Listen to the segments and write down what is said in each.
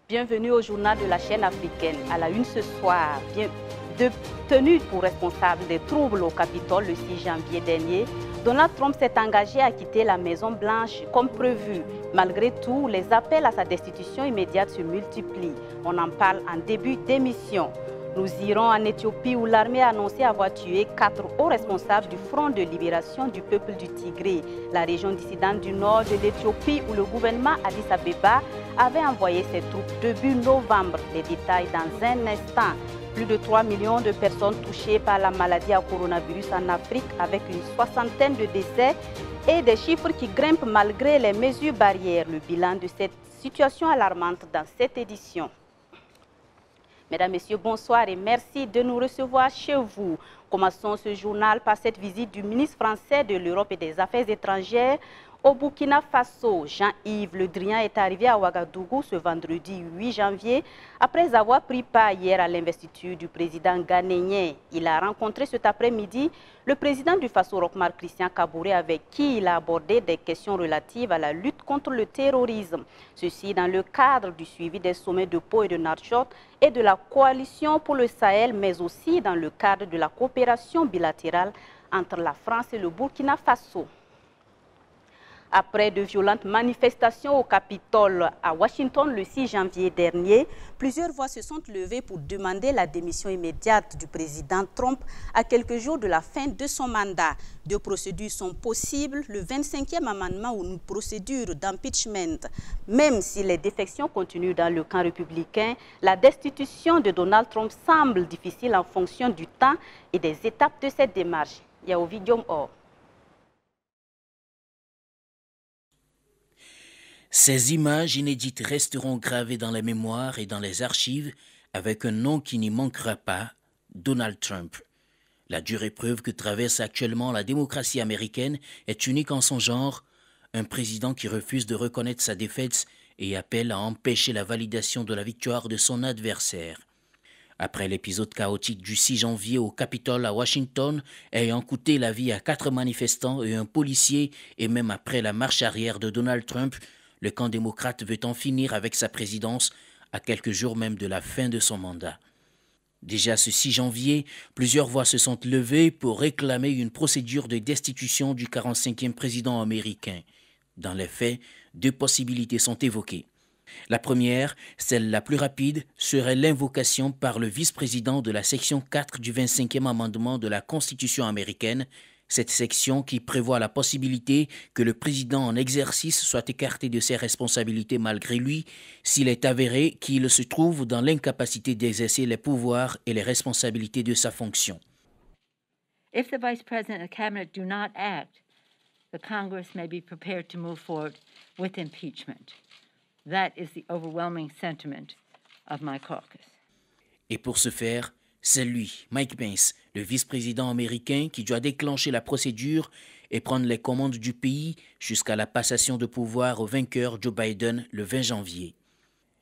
Bienvenue au journal de la chaîne africaine. À la une ce soir, tenu pour responsable des troubles au Capitole le 6 janvier dernier, Donald Trump s'est engagé à quitter la Maison-Blanche comme prévu. Malgré tout, les appels à sa destitution immédiate se multiplient. On en parle en début d'émission. Nous irons en Éthiopie où l'armée a annoncé avoir tué 4 hauts responsables du Front de libération du peuple du Tigré, la région dissidente du nord de l'Éthiopie où le gouvernement Addis Abeba avait envoyé ses troupes début novembre. Les détails dans un instant. Plus de 3 millions de personnes touchées par la maladie à coronavirus en Afrique avec une soixantaine de décès et des chiffres qui grimpent malgré les mesures barrières. Le bilan de cette situation alarmante dans cette édition. Mesdames, Messieurs, bonsoir et merci de nous recevoir chez vous. Commençons ce journal par cette visite du ministre français de l'Europe et des Affaires étrangères au Burkina Faso. Jean-Yves Le Drian est arrivé à Ouagadougou ce vendredi 8 janvier après avoir pris part hier à l'investiture du président ghanéen. Il a rencontré cet après-midi le président du Faso, Roch-Marc Christian Kaboré, avec qui il a abordé des questions relatives à la lutte contre le terrorisme. Ceci dans le cadre du suivi des sommets de Pau et de Nouakchott et de la coalition pour le Sahel, mais aussi dans le cadre de la coopération bilatérale entre la France et le Burkina Faso. Après de violentes manifestations au Capitole à Washington le 6 janvier dernier, plusieurs voix se sont levées pour demander la démission immédiate du président Trump à quelques jours de la fin de son mandat. 2 procédures sont possibles, le 25e amendement ou une procédure d'impeachment. Même si les défections continuent dans le camp républicain, la destitution de Donald Trump semble difficile en fonction du temps et des étapes de cette démarche. Yaovi Diom-Or. Ces images inédites resteront gravées dans la mémoire et dans les archives avec un nom qui n'y manquera pas, Donald Trump. La dure épreuve que traverse actuellement la démocratie américaine est unique en son genre, un président qui refuse de reconnaître sa défaite et appelle à empêcher la validation de la victoire de son adversaire. Après l'épisode chaotique du 6 janvier au Capitole à Washington, ayant coûté la vie à 4 manifestants et un policier, et même après la marche arrière de Donald Trump, le camp démocrate veut en finir avec sa présidence à quelques jours même de la fin de son mandat. Déjà ce 6 janvier, plusieurs voix se sont levées pour réclamer une procédure de destitution du 45e président américain. Dans les faits, 2 possibilités sont évoquées. La première, celle la plus rapide, serait l'invocation par le vice-président de la section 4 du 25e amendement de la Constitution américaine, cette section qui prévoit la possibilité que le président en exercice soit écarté de ses responsabilités malgré lui s'il est avéré qu'il se trouve dans l'incapacité d'exercer les pouvoirs et les responsabilités de sa fonction. If the Vice President and the Cabinet do not act, the Congress may be prepared to move forward with impeachment. That is the overwhelming sentiment of my caucus. Et pour ce faire, c'est lui, Mike Pence, le vice-président américain, qui doit déclencher la procédure et prendre les commandes du pays jusqu'à la passation de pouvoir au vainqueur Joe Biden le 20 janvier.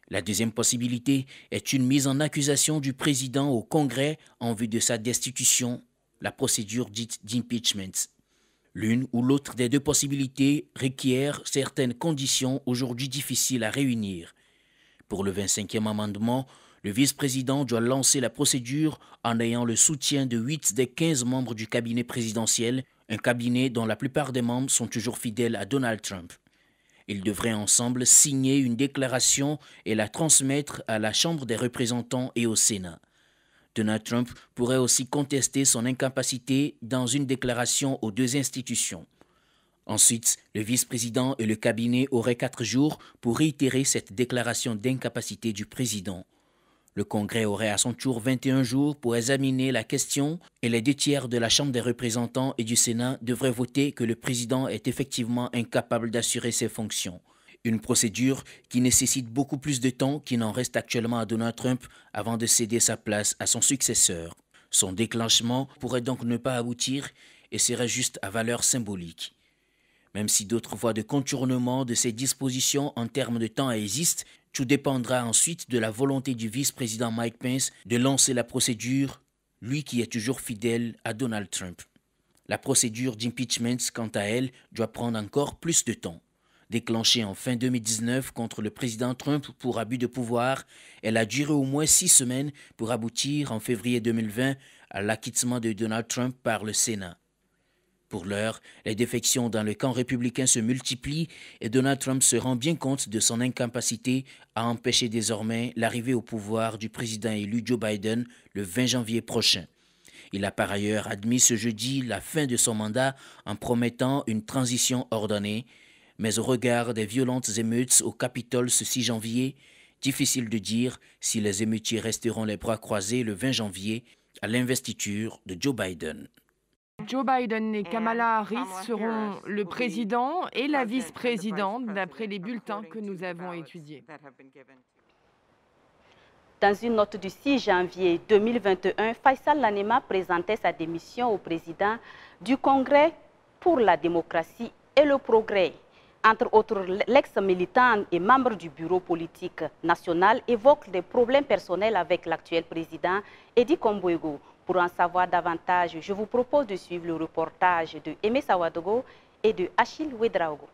La deuxième possibilité est une mise en accusation du président au Congrès en vue de sa destitution, la procédure dite d'impeachment. L'une ou l'autre des 2 possibilités requiert certaines conditions aujourd'hui difficiles à réunir. Pour le 25e amendement, le vice-président doit lancer la procédure en ayant le soutien de 8 des 15 membres du cabinet présidentiel, un cabinet dont la plupart des membres sont toujours fidèles à Donald Trump. Ils devraient ensemble signer une déclaration et la transmettre à la Chambre des représentants et au Sénat. Donald Trump pourrait aussi contester son incapacité dans une déclaration aux 2 institutions. Ensuite, le vice-président et le cabinet auraient 4 jours pour réitérer cette déclaration d'incapacité du président. Le Congrès aurait à son tour 21 jours pour examiner la question et les 2 tiers de la Chambre des représentants et du Sénat devraient voter que le président est effectivement incapable d'assurer ses fonctions. Une procédure qui nécessite beaucoup plus de temps qu'il n'en reste actuellement à Donald Trump avant de céder sa place à son successeur. Son déclenchement pourrait donc ne pas aboutir et serait juste à valeur symbolique. Même si d'autres voies de contournement de ces dispositions en termes de temps existent, tout dépendra ensuite de la volonté du vice-président Mike Pence de lancer la procédure, lui qui est toujours fidèle à Donald Trump. La procédure d'impeachment, quant à elle, doit prendre encore plus de temps. Déclenchée en fin 2019 contre le président Trump pour abus de pouvoir, elle a duré au moins 6 semaines pour aboutir en février 2020 à l'acquittement de Donald Trump par le Sénat. Pour l'heure, les défections dans le camp républicain se multiplient et Donald Trump se rend bien compte de son incapacité à empêcher désormais l'arrivée au pouvoir du président élu Joe Biden le 20 janvier prochain. Il a par ailleurs admis ce jeudi la fin de son mandat en promettant une transition ordonnée, mais au regard des violentes émeutes au Capitole ce 6 janvier, difficile de dire si les émeutiers resteront les bras croisés le 20 janvier à l'investiture de Joe Biden. Joe Biden et Kamala Harris seront le président et la vice-présidente d'après les bulletins que nous avons étudiés. Dans une note du 6 janvier 2021, Faisal Nanema présentait sa démission au président du Congrès pour la démocratie et le progrès. Entre autres, l'ex-militant et membre du bureau politique national évoque des problèmes personnels avec l'actuel président Edi Kombouego. Pour en savoir davantage, je vous propose de suivre le reportage de Aimé Sawadogo et de Achille Ouedraogo.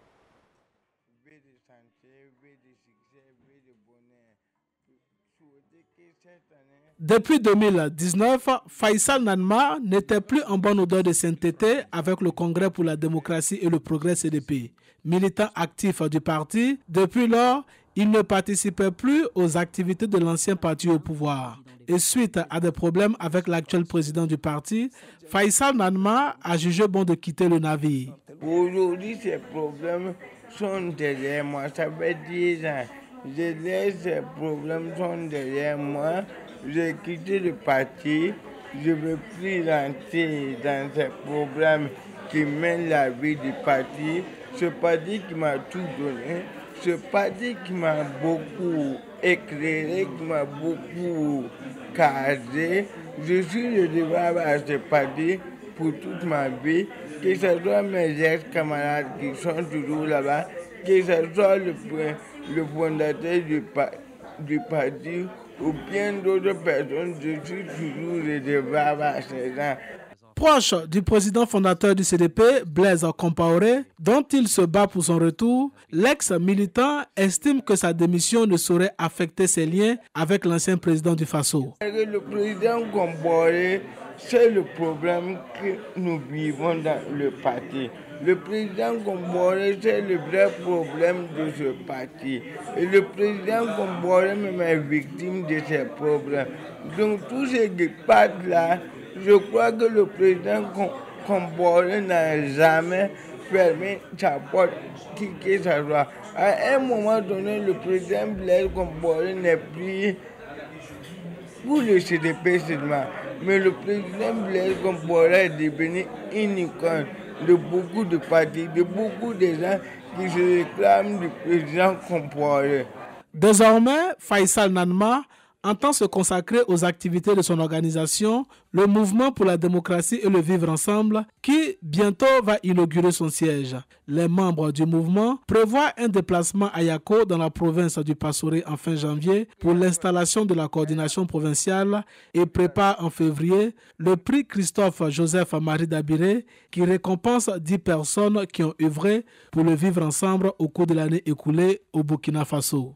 Depuis 2019, Faisal Nanema n'était plus en bonne odeur de sainteté avec le Congrès pour la démocratie et le progrès CDP. Militant actif du parti, depuis lors, il ne participait plus aux activités de l'ancien parti au pouvoir. Et suite à des problèmes avec l'actuel président du parti, Faisal Nanema a jugé bon de quitter le navire. Aujourd'hui, ces problèmes sont derrière moi. Ça fait 10 ans. Ces problèmes sont derrière moi. J'ai quitté le parti. Je ne veux plus rentrer dans ces problèmes qui mènent la vie du parti. Ce parti qui m'a tout donné. Ce parti qui m'a beaucoup éclairé, qui m'a beaucoup casé. Je suis redevable à ce parti pour toute ma vie, que ce soit mes ex-camarades qui sont toujours là-bas, que ce soit le fondateur du parti ou bien d'autres personnes, je suis toujours redevable à ces gens. Proche du président fondateur du CDP, Blaise Compaoré, dont il se bat pour son retour, l'ex-militant estime que sa démission ne saurait affecter ses liens avec l'ancien président du Faso. Le président Compaoré, c'est le problème que nous vivons dans le parti. Le président Compaoré, c'est le vrai problème de ce parti. Et le président Compaoré même est victime de ces problèmes. Donc tous ces qui partent là, je crois que le président Compaoré n'a jamais fermé sa porte, qui que ce soit. À un moment donné, le président Blaise Compaoré n'est plus pour le CDP seulement, mais le président Blaise Compaoré est devenu une icône de beaucoup de partis, de beaucoup de gens qui se réclament du président Compaoré. Désormais, Faisal Nanema entend se consacrer aux activités de son organisation, le Mouvement pour la démocratie et le vivre ensemble, qui bientôt va inaugurer son siège. Les membres du mouvement prévoient un déplacement à Yako dans la province du Passoré en fin janvier pour l'installation de la coordination provinciale et préparent en février le prix Christophe Joseph Marie Dabiré qui récompense 10 personnes qui ont œuvré pour le vivre ensemble au cours de l'année écoulée au Burkina Faso.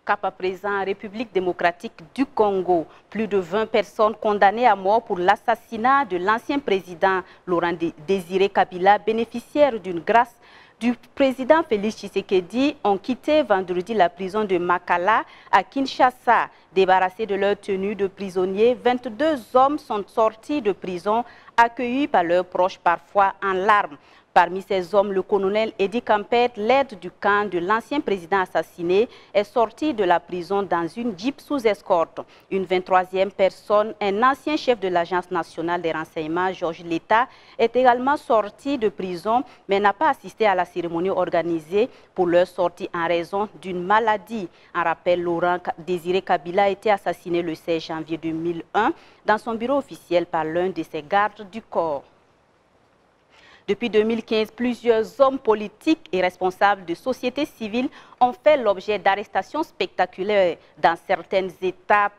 Cap à présent, République démocratique du Congo. Plus de 20 personnes condamnées à mort pour l'assassinat de l'ancien président Laurent Désiré Kabila, bénéficiaire d'une grâce du président Félix Tshisekedi, ont quitté vendredi la prison de Makala à Kinshasa. Débarrassés de leur tenue de prisonniers, 22 hommes sont sortis de prison, accueillis par leurs proches, parfois en larmes. Parmi ces hommes, le colonel Edi Campet, l'aide du camp de l'ancien président assassiné, est sorti de la prison dans une jeep sous escorte. Une 23e personne, un ancien chef de l'Agence nationale des renseignements, Georges Leta, est également sorti de prison, mais n'a pas assisté à la cérémonie organisée pour leur sortie en raison d'une maladie. En rappel, Laurent Désiré Kabila a été assassiné le 16 janvier 2001 dans son bureau officiel par l'un de ses gardes du corps. Depuis 2015, plusieurs hommes politiques et responsables de sociétés civiles ont fait l'objet d'arrestations spectaculaires dans certains États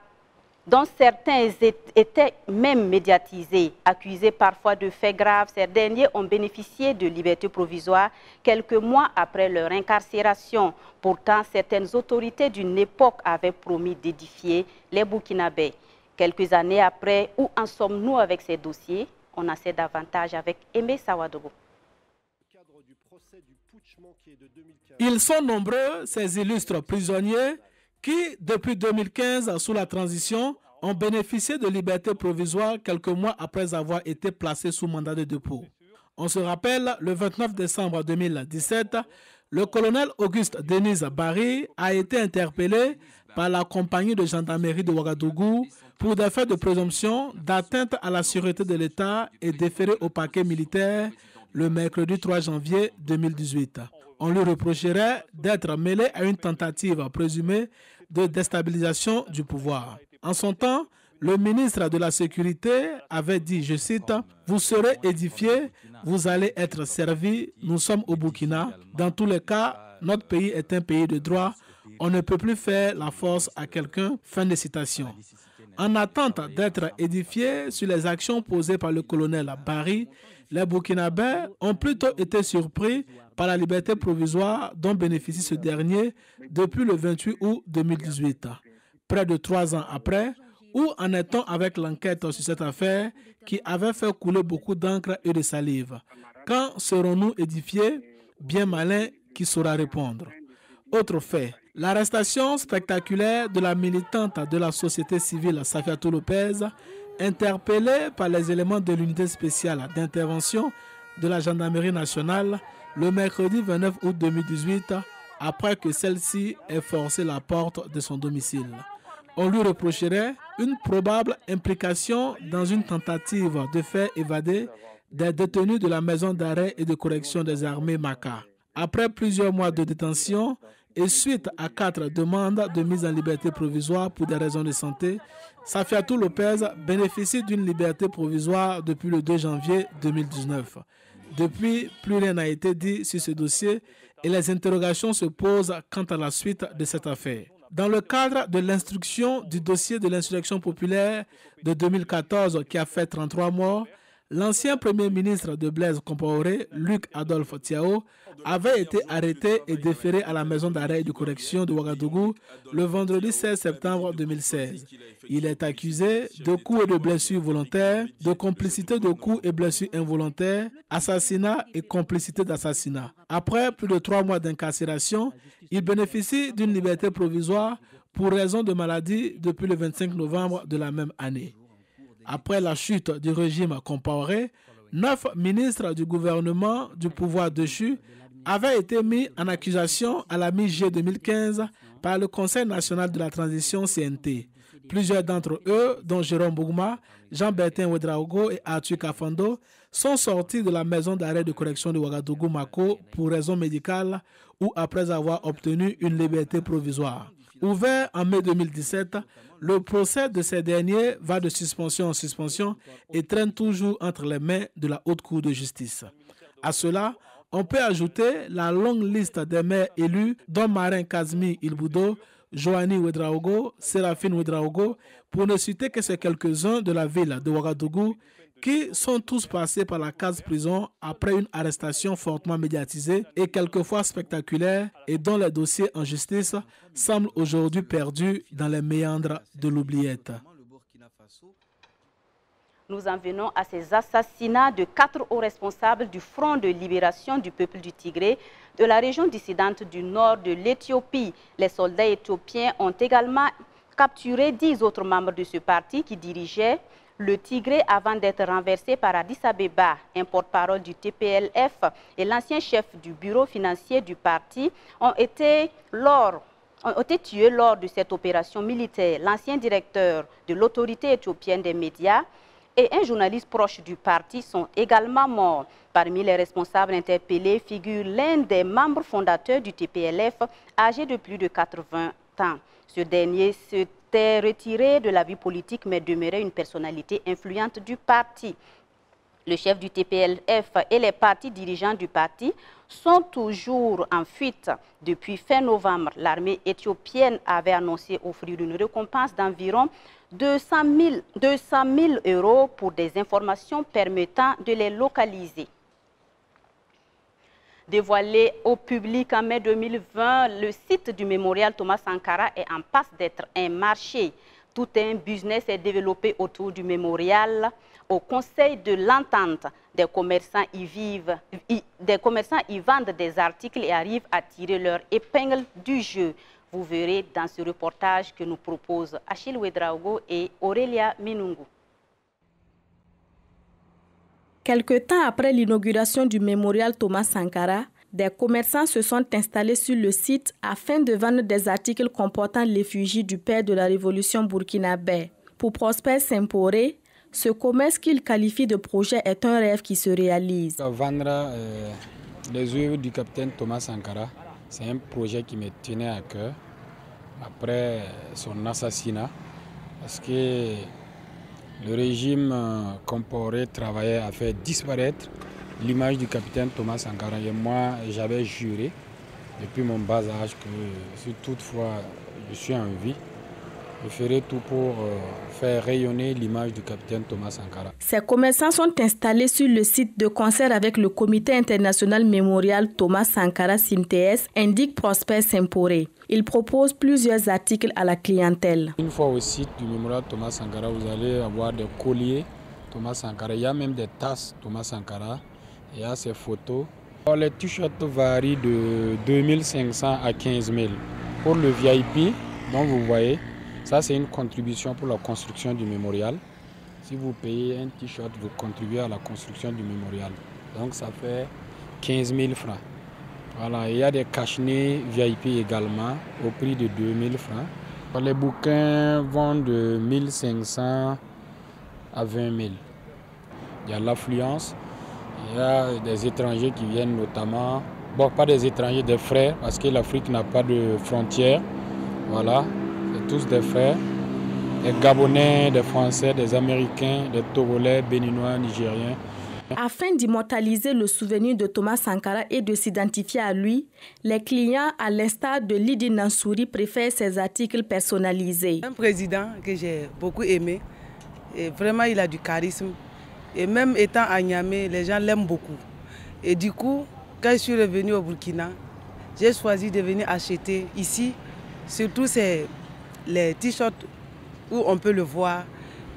dont certains étaient même médiatisés, accusés parfois de faits graves. Ces derniers ont bénéficié de liberté provisoire quelques mois après leur incarcération. Pourtant, certaines autorités d'une époque avaient promis d'édifier les Burkinabés. Quelques années après, où en sommes-nous avec ces dossiers? On en sait davantage avec Aimé Sawadogo. Ils sont nombreux, ces illustres prisonniers, qui, depuis 2015, sous la transition, ont bénéficié de liberté provisoire quelques mois après avoir été placés sous mandat de dépôt. On se rappelle, le 29 décembre 2017, le colonel Auguste Denise Barry a été interpellé par la compagnie de gendarmerie de Ouagadougou pour des faits de présomption d'atteinte à la sûreté de l'État et déféré au parquet militaire le mercredi 3 janvier 2018. On lui reprocherait d'être mêlé à une tentative présumée de déstabilisation du pouvoir. En son temps, le ministre de la Sécurité avait dit, je cite, « Vous serez édifiés, vous allez être servis, nous sommes au Burkina. Dans tous les cas, notre pays est un pays de droit. On ne peut plus faire la force à quelqu'un. » Fin de citation. En attente d'être édifiés sur les actions posées par le colonel Barry, les Burkinabés ont plutôt été surpris par la liberté provisoire dont bénéficie ce dernier depuis le 28 août 2018. Près de 3 ans après, où en est-on avec l'enquête sur cette affaire qui avait fait couler beaucoup d'encre et de salive? Quand serons-nous édifiés? Bien malin qui saura répondre. Autre fait, l'arrestation spectaculaire de la militante de la société civile Safiatou Lopez, interpellée par les éléments de l'unité spéciale d'intervention de la gendarmerie nationale le mercredi 29 août 2018, après que celle-ci ait forcé la porte de son domicile. On lui reprocherait une probable implication dans une tentative de faire évader des détenus de la maison d'arrêt et de correction des armées Maka. Après plusieurs mois de détention et suite à 4 demandes de mise en liberté provisoire pour des raisons de santé, Safiatou Lopez bénéficie d'une liberté provisoire depuis le 2 janvier 2019. Depuis, plus rien n'a été dit sur ce dossier et les interrogations se posent quant à la suite de cette affaire. Dans le cadre de l'instruction du dossier de l'insurrection populaire de 2014 qui a fait 33 morts, l'ancien premier ministre de Blaise Compaoré, Luc Adolphe Tiao, avait été arrêté et déféré à la maison d'arrêt et de correction de Ouagadougou le vendredi 16 septembre 2016. Il est accusé de coups et de blessures volontaires, de complicité de coups et blessures involontaires, assassinat et complicité d'assassinat. Après plus de 3 mois d'incarcération, il bénéficie d'une liberté provisoire pour raison de maladie depuis le 25 novembre de la même année. Après la chute du régime Compaoré, 9 ministres du gouvernement du pouvoir déchu avaient été mis en accusation à la mi-juillet 2015 par le Conseil national de la transition CNT. Plusieurs d'entre eux, dont Jérôme Bougma, Jean-Bertin Ouedraogo et Arthur Kafando, sont sortis de la maison d'arrêt de correction de Ouagadougou-Mako pour raison médicale ou après avoir obtenu une liberté provisoire. Ouvert en mai 2017, le procès de ces derniers va de suspension en suspension et traîne toujours entre les mains de la Haute Cour de justice. À cela, on peut ajouter la longue liste des maires élus, dont Marin Kazmi Ilboudo, Joanny Ouedraogo, Séraphine Ouedraogo, pour ne citer que ces quelques-uns de la ville de Ouagadougou, qui sont tous passés par la case prison après une arrestation fortement médiatisée et quelquefois spectaculaire et dont les dossiers en justice semblent aujourd'hui perdus dans les méandres de l'oubliette. Nous en venons à ces assassinats de 4 hauts responsables du Front de libération du peuple du Tigré de la région dissidente du nord de l'Éthiopie. Les soldats éthiopiens ont également capturé 10 autres membres de ce parti qui dirigeaient le Tigré avant d'être renversé par Addis Abeba. Un porte-parole du TPLF et l'ancien chef du bureau financier du parti ont été tués lors de cette opération militaire. L'ancien directeur de l'autorité éthiopienne des médias et un journaliste proche du parti sont également morts. Parmi les responsables interpellés figure l'un des membres fondateurs du TPLF, âgé de plus de 80 ans. Ce dernier s'était retiré de la vie politique mais demeurait une personnalité influente du parti. Le chef du TPLF et les partis dirigeants du parti sont toujours en fuite. Depuis fin novembre, l'armée éthiopienne avait annoncé offrir une récompense d'environ 200 000 euros pour des informations permettant de les localiser. Dévoilé au public en mai 2020, le site du mémorial Thomas Sankara est en passe d'être un marché. Tout un business est développé autour du mémorial. Au Conseil de l'Entente, des commerçants y vendent des articles et arrivent à tirer leur épingle du jeu. Vous verrez dans ce reportage que nous proposent Achille Ouedraogo et Aurélia Minungu. Quelque temps après l'inauguration du mémorial Thomas Sankara, des commerçants se sont installés sur le site afin de vendre des articles comportant l'effigie du père de la révolution burkinabé. Pour Prosper Semporé, ce commerce qu'il qualifie de projet est un rêve qui se réalise. Vendre les œuvres du capitaine Thomas Sankara, c'est un projet qui me tenait à cœur après son assassinat, parce que le régime comparé travaillait à faire disparaître l'image du capitaine Thomas Sankara. Et moi, j'avais juré depuis mon bas âge que si toutefois je suis en vie, je ferai tout pour faire rayonner l'image du capitaine Thomas Sankara. Ces commerçants sont installés sur le site de concert avec le Comité international mémorial Thomas Sankara CIMTS, indique Prosper Semporé. Il propose plusieurs articles à la clientèle. Une fois au site du mémorial Thomas Sankara, vous allez avoir des colliers Thomas Sankara. Il y a même des tasses Thomas Sankara. Il y a ces photos. Les t-shirts varient de 2500 à 15 000. Pour le VIP, dont vous voyez, ça c'est une contribution pour la construction du mémorial. Si vous payez un t-shirt, vous contribuez à la construction du mémorial. Donc ça fait 15 000 francs. Voilà, il y a des cache-nez VIP également au prix de 2 000 francs. Les bouquins vont de 1 500 à 20 000. Il y a l'affluence. Il y a des étrangers qui viennent notamment, bon pas des étrangers, des frères, parce que l'Afrique n'a pas de frontières. Voilà, c'est tous des frères, des Gabonais, des Français, des Américains, des Togolais, Béninois, Nigériens. Afin d'immortaliser le souvenir de Thomas Sankara et de s'identifier à lui, les clients, à l'instar de Lydie Nansouri, préfèrent ses articles personnalisés. Un président que j'ai beaucoup aimé, et vraiment il a du charisme. Et même étant à Niamey, les gens l'aiment beaucoup. Et du coup, quand je suis revenu au Burkina, j'ai choisi de venir acheter ici, surtout les t-shirts où on peut le voir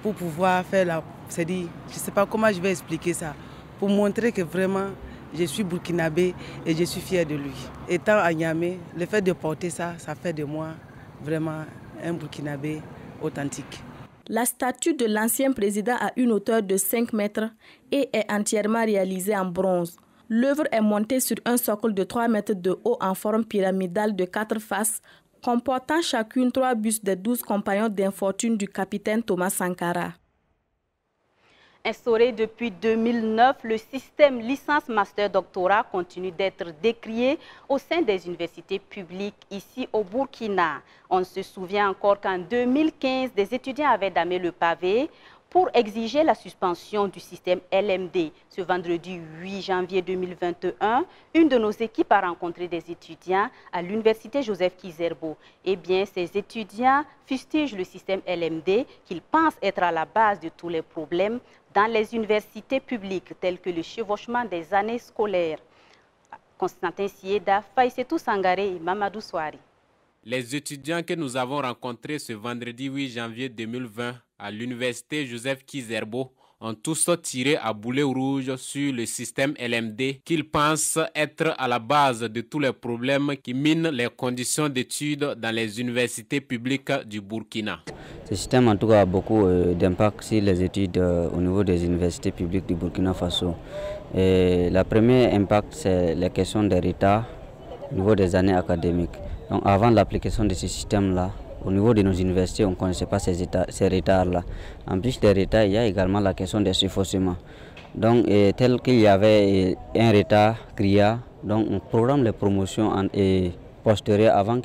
pour pouvoir faire la... C'est-à-dire, je ne sais pas comment je vais expliquer ça, pour montrer que vraiment je suis burkinabé et je suis fier de lui. Étant à Niamey, le fait de porter ça, ça fait de moi vraiment un burkinabé authentique. La statue de l'ancien président a une hauteur de 5 mètres et est entièrement réalisée en bronze. L'œuvre est montée sur un socle de 3 mètres de haut en forme pyramidale de 4 faces, comportant chacune 3 bustes des 12 compagnons d'infortune du capitaine Thomas Sankara. Instauré depuis 2009, le système licence-master-doctorat continue d'être décrié au sein des universités publiques ici au Burkina. On se souvient encore qu'en 2015, des étudiants avaient damé le pavé pour exiger la suspension du système LMD. Ce vendredi 8 janvier 2021, une de nos équipes a rencontré des étudiants à l'université Joseph Kizerbo. Eh bien, ces étudiants fustigent le système LMD qu'ils pensent être à la base de tous les problèmes dans les universités publiques, telles que le chevauchement des années scolaires. Constantin Sieda, Faïsetou Sangaré et Mamadou Souari. Les étudiants que nous avons rencontrés ce vendredi 8 janvier 2020 à l'université Joseph Kizerbo ont tous tiré à boulet rouge sur le système LMD qu'ils pensent être à la base de tous les problèmes qui minent les conditions d'études dans les universités publiques du Burkina. Ce système en tout cas a beaucoup d'impact sur les études au niveau des universités publiques du Burkina Faso. Et la première impact, c'est la question des retards au niveau des années académiques. Donc avant l'application de ce système-là, au niveau de nos universités, on ne connaissait pas ces retards-là. En plus des retards, il y a également la question des suffosements. Donc, tel qu'il y avait un retard criard, donc on programme les promotions postérieures avant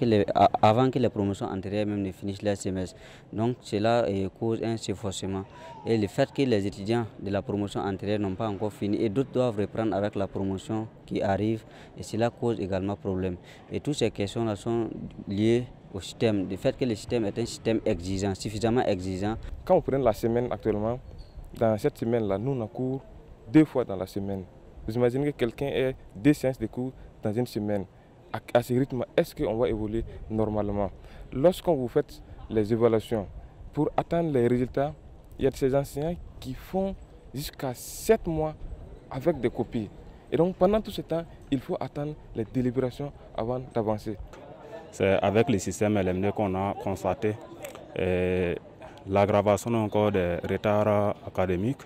que les promotions antérieures même ne finissent leur semestre. Donc cela cause un surforcement. Et le fait que les étudiants de la promotion antérieure n'ont pas encore fini et d'autres doivent reprendre avec la promotion qui arrive, et cela cause également problème. Et toutes ces questions-là sont liées au système, du fait que le système est un système exigeant, suffisamment exigeant. Quand vous prenez la semaine actuellement, dans cette semaine-là, nous on a cours 2 fois dans la semaine. Vous imaginez que quelqu'un ait 2 séances de cours dans une semaine. À ce rythme, est-ce qu'on va évoluer normalement? Lorsqu'on vous fait les évaluations, pour atteindre les résultats, il y a de ces enseignants qui font jusqu'à 7 mois avec des copies. Et donc pendant tout ce temps, il faut attendre les délibérations avant d'avancer. C'est avec le système LMD qu'on a constaté l'aggravation encore des retards académiques.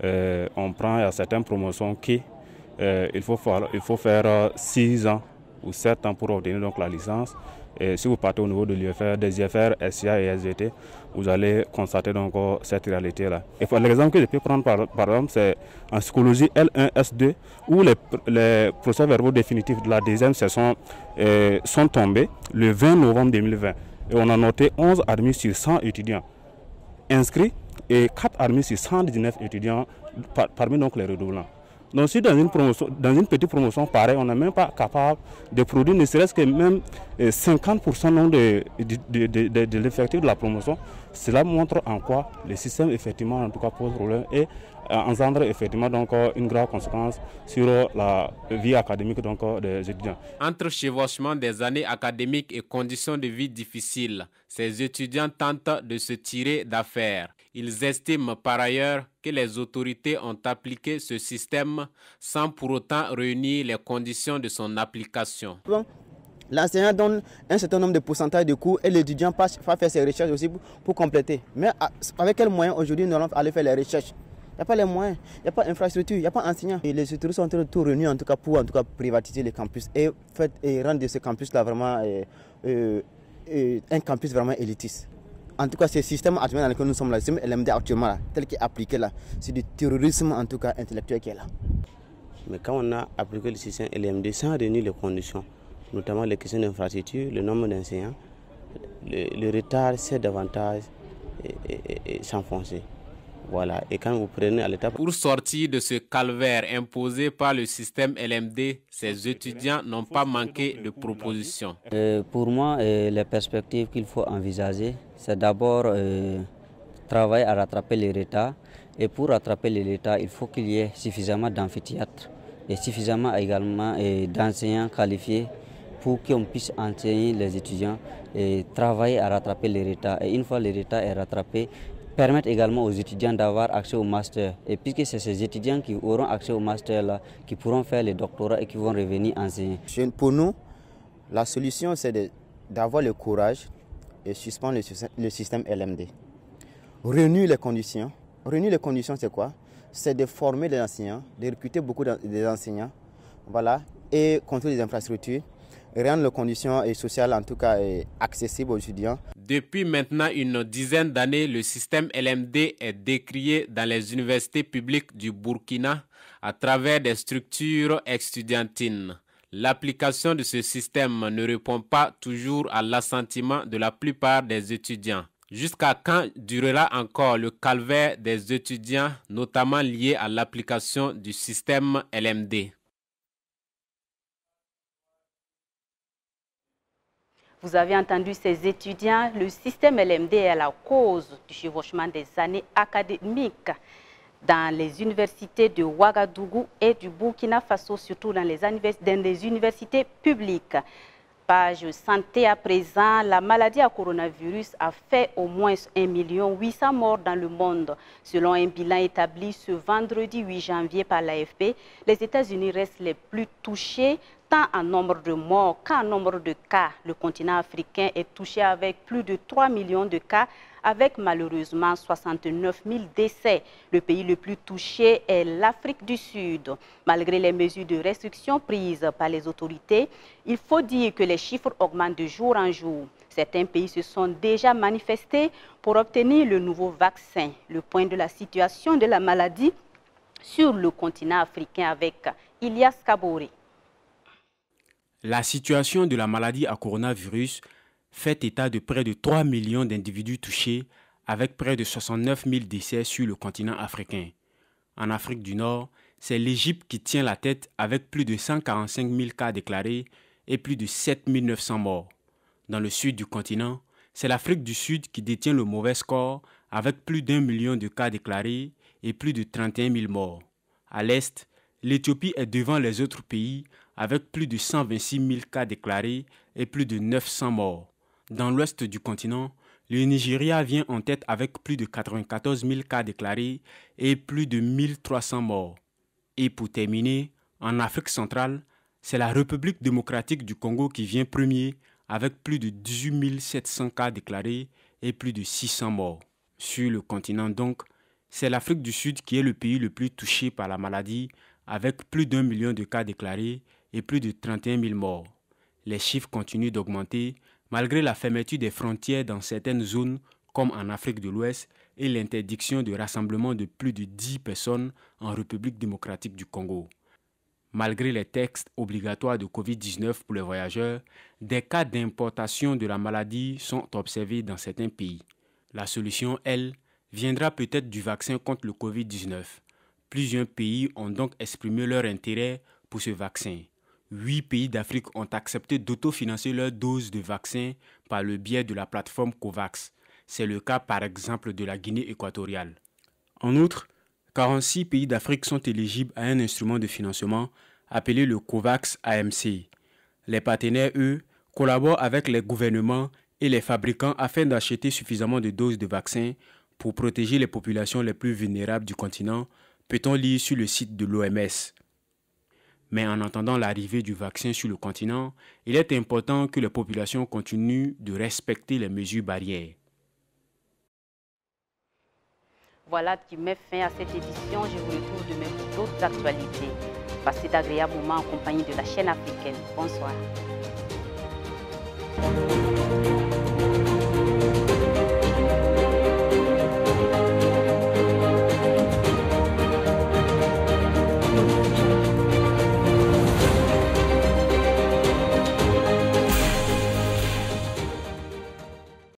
On prend à certaines promotions qui il faut faire 6 ans ou 7 ans pour obtenir donc la licence. Et si vous partez au niveau de l'UFR, des IFR, SIA et SVT, vous allez constater donc cette réalité-là. Et l'exemple que je peux prendre par exemple, c'est en psychologie L1, S2, où les procès-verbaux définitifs de la deuxième session sont tombés le 20 novembre 2020. Et on a noté 11 admis sur 100 étudiants inscrits et 4 admis sur 119 étudiants parmi donc les redoublants. Donc si dans une petite promotion pareille, on n'est même pas capable de produire ne serait-ce que même 50% de l'effectif de la promotion, cela montre en quoi le système effectivement en tout cas pose problème et engendre effectivement donc une grave conséquence sur la vie académique donc des étudiants. Entre chevauchement des années académiques et conditions de vie difficiles, ces étudiants tentent de se tirer d'affaire. Ils estiment par ailleurs que les autorités ont appliqué ce système sans pour autant réunir les conditions de son application. L'enseignant donne un certain nombre de pourcentages de cours et l'étudiant va faire ses recherches aussi pour compléter. Mais avec quels moyens aujourd'hui nous allons aller faire les recherches? Il n'y a pas les moyens, il n'y a pas d'infrastructure, il n'y a pas d'enseignants. Et les autorités sont en train de tout réunir en tout cas pour privatiser les campus et rendre de ce campus-là vraiment un campus vraiment élitiste. En tout cas, ce système actuel dans lequel nous sommes là, le système LMD actuellement là, tel qu'il est appliqué là, c'est du terrorisme en tout cas intellectuel qui est là. Mais quand on a appliqué le système LMD sans réunir les conditions, notamment les questions d'infrastructure, le nombre d'enseignants, le retard s'est davantage s'enfoncer. Voilà. Et quand vous prenez à l'étape... Pour sortir de ce calvaire imposé par le système LMD, ces étudiants n'ont pas manqué de propositions. Pour moi, les perspectives qu'il faut envisager, c'est d'abord travailler à rattraper les retards. Et pour rattraper les retards, il faut qu'il y ait suffisamment d'amphithéâtres et suffisamment également d'enseignants qualifiés pour qu'on puisse enseigner les étudiants et travailler à rattraper les retards. Et une fois le retard est rattrapé, permettre également aux étudiants d'avoir accès au master. Et puisque c'est ces étudiants qui auront accès au master là, qui pourront faire les doctorats et qui vont revenir enseigner. Pour nous, la solution c'est d'avoir le courage et suspendre le système LMD. Réunir les conditions. Réunir les conditions c'est quoi? C'est de former des enseignants, de recruter beaucoup d'enseignants, voilà, et contrôler les infrastructures. Rendre les conditions sociales en tout cas accessibles aux étudiants. Depuis maintenant une dizaine d'années, le système LMD est décrié dans les universités publiques du Burkina à travers des structures estudiantines. L'application de ce système ne répond pas toujours à l'assentiment de la plupart des étudiants. Jusqu'à quand durera encore le calvaire des étudiants, notamment lié à l'application du système LMD? Vous avez entendu ces étudiants, le système LMD est à la cause du chevauchement des années académiques dans les universités de Ouagadougou et du Burkina Faso, surtout dans les universités publiques. Page santé à présent, la maladie à coronavirus a fait au moins 1 800 000 morts dans le monde. Selon un bilan établi ce vendredi 8 janvier par l'AFP, les États-Unis restent les plus touchés tant en nombre de morts qu'en nombre de cas. Le continent africain est touché avec plus de 3 millions de cas, avec malheureusement 69 000 décès. Le pays le plus touché est l'Afrique du Sud. Malgré les mesures de restriction prises par les autorités, il faut dire que les chiffres augmentent de jour en jour. Certains pays se sont déjà manifestés pour obtenir le nouveau vaccin. Le point de la situation de la maladie sur le continent africain avec Ilyas Kabouri. La situation de la maladie à coronavirus fait état de près de 3 millions d'individus touchés avec près de 69 000 décès sur le continent africain. En Afrique du Nord, c'est l'Égypte qui tient la tête avec plus de 145 000 cas déclarés et plus de 7 900 morts. Dans le sud du continent, c'est l'Afrique du Sud qui détient le mauvais score avec plus d'1 million de cas déclarés et plus de 31 000 morts. À l'est, l'Éthiopie est devant les autres pays avec plus de 126 000 cas déclarés et plus de 900 morts. Dans l'ouest du continent, le Nigeria vient en tête avec plus de 94 000 cas déclarés et plus de 1300 morts. Et pour terminer, en Afrique centrale, c'est la République démocratique du Congo qui vient premier avec plus de 18 700 cas déclarés et plus de 600 morts. Sur le continent donc, c'est l'Afrique du Sud qui est le pays le plus touché par la maladie avec plus d'1 million de cas déclarés et plus de 31 000 morts. Les chiffres continuent d'augmenter malgré la fermeture des frontières dans certaines zones comme en Afrique de l'Ouest et l'interdiction de rassemblement de plus de 10 personnes en République démocratique du Congo. Malgré les textes obligatoires de Covid-19 pour les voyageurs, des cas d'importation de la maladie sont observés dans certains pays. La solution, elle, viendra peut-être du vaccin contre le Covid-19. Plusieurs pays ont donc exprimé leur intérêt pour ce vaccin. 8 pays d'Afrique ont accepté d'autofinancer leur dose de vaccin par le biais de la plateforme COVAX. C'est le cas par exemple de la Guinée équatoriale. En outre, 46 pays d'Afrique sont éligibles à un instrument de financement appelé le COVAX AMC. Les partenaires, eux, collaborent avec les gouvernements et les fabricants afin d'acheter suffisamment de doses de vaccins pour protéger les populations les plus vulnérables du continent, peut-on lire sur le site de l'OMS. Mais en attendant l'arrivée du vaccin sur le continent, il est important que les populations continuent de respecter les mesures barrières. Voilà qui met fin à cette édition. Je vous retrouve demain pour d'autres actualités. Passez d'agréables moments en compagnie de la chaîne africaine. Bonsoir.